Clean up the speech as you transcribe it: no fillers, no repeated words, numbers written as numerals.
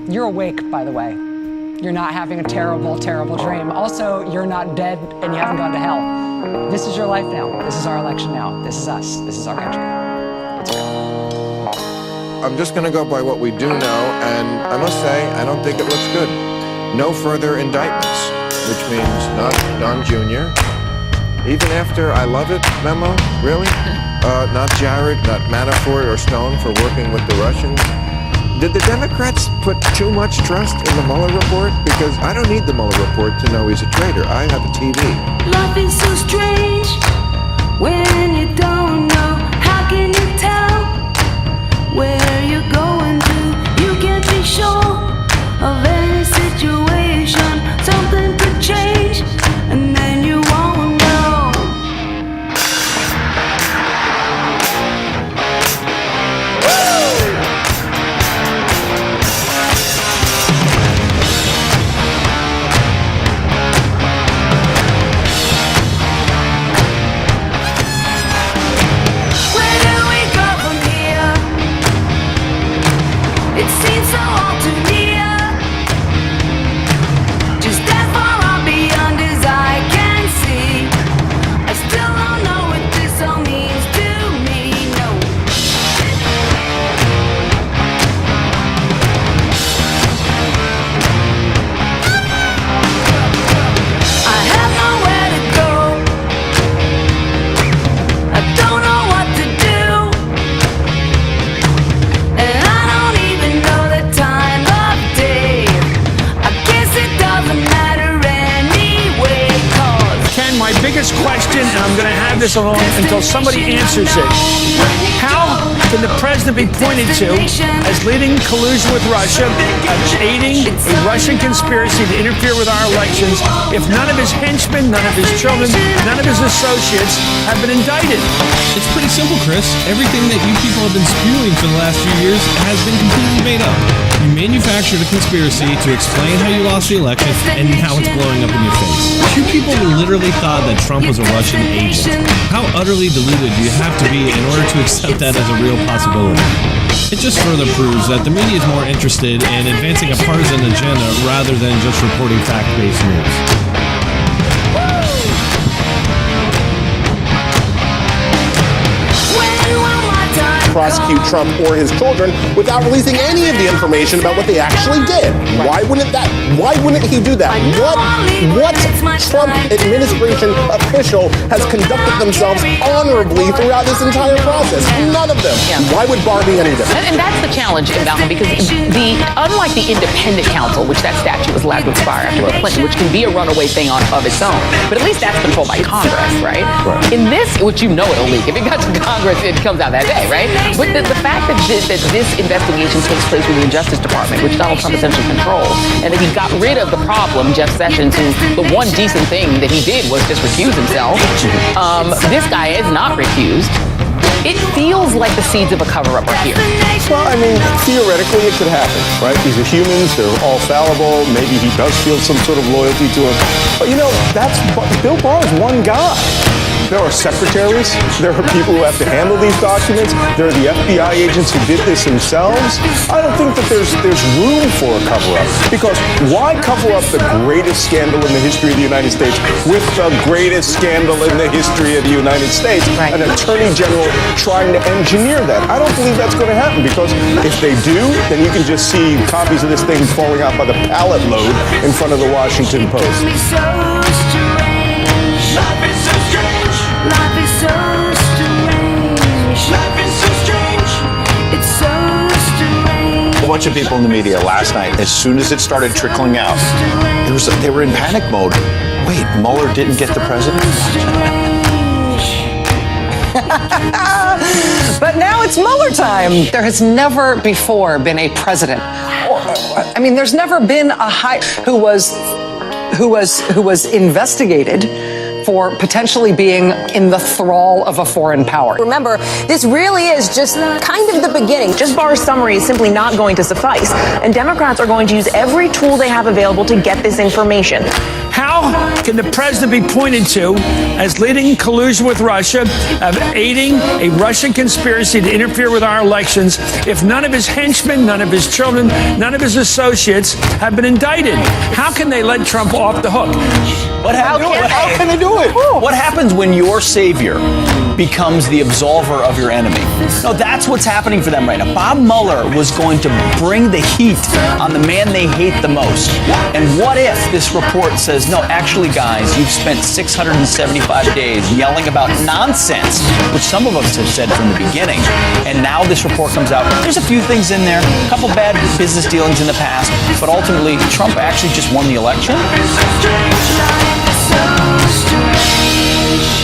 You're awake, by the way. You're not having a terrible, terrible dream. Also, you're not dead and you haven't gone to hell. This is your life now. This is our election now. This is us. This is our country. It's real. I'm just going to go by what we do know, and I must say, I don't think it looks good. No further indictments, which means not Don Jr., even after I love it memo, really? Not Jared, not Manafort or Stone for working with the Russians. Did the Democrats put too much trust in the Mueller Report? Because I don't need the Mueller Report to know he's a traitor. I have a TV. Love is so strange when you don't know. How can you tell where you're going to? You can't be sure of any situation. Something could change and then you won't know. Question, and I'm going to have this alone until somebody answers it. How can the president be pointed to as leading collusion with Russia, as aiding a Russian conspiracy to interfere with our elections, if none of his henchmen, none of his children, none of his associates have been indicted? It's pretty simple, Chris. Everything that you people have been spewing for the last few years has been completely made up. You manufactured a conspiracy to explain how you lost the election and how it's blowing up in your face. You people literally thought that Trump was a Russian agent. How utterly deluded do you have to be in order to accept that as a real possibility? It just further proves that the media is more interested in advancing a partisan agenda rather than just reporting fact-based news. Prosecute Trump or his children without releasing any of the information about what they actually did. Why wouldn't he do that? What Trump administration official has conducted themselves honorably throughout this entire process? None of them. Yeah. Why would Barr be any different? And that's the challenge in Mountain, because unlike the independent counsel, which that statute was allowed to expire after Clinton, which can be a runaway thing of its own, but at least that's controlled by Congress, right? In this, which you know it'll leak. If it got to Congress, it comes out that day, right? But the fact that this investigation takes place within the Justice Department, which Donald Trump essentially controls, and that he got rid of the problem, Jeff Sessions, who the one decent thing that he did was just recuse himself. This guy is not recused. It feels like the seeds of a cover-up are here. Well, I mean, theoretically it could happen, right? These are humans, they're all fallible, maybe he does feel some sort of loyalty to him. But you know, Bill Barr is one guy. There are secretaries, there are people who have to handle these documents, there are the FBI agents who did this themselves. I don't think that there's room for a cover-up, because why cover up the greatest scandal in the history of the United States with the greatest scandal in the history of the United States? Right. An attorney general trying to engineer that. I don't believe that's going to happen, because if they do, then you can just see copies of this thing falling out by the pallet load in front of the Washington Post. Life is so strange. Life is so strange. Life is so strange. It's so strange. A bunch of people in the media last night, as soon as it started trickling out, they were in panic mode. Wait, Mueller didn't get the president? But now it's Mueller time. There has never before been a president. I mean, there's never been a who was investigated for potentially being in the thrall of a foreign power. Remember, this really is just kind of the beginning. Just Barr's summary is simply not going to suffice, and Democrats are going to use every tool they have available to get this information. How can the president be pointed to as leading in collusion with Russia, of aiding a Russian conspiracy to interfere with our elections, if none of his henchmen, none of his children, none of his associates have been indicted? How can they let Trump off the hook? How can they do it? What happens when your savior becomes the absolver of your enemy? No, that's what's happening for them right now. Bob Mueller was going to bring the heat on the man they hate the most. And what if this report says, no, actually, guys, you've spent 675 days yelling about nonsense, which some of us have said from the beginning. And now this report comes out. There's a few things in there, a couple bad business dealings in the past, but ultimately, Trump actually just won the election. So strange.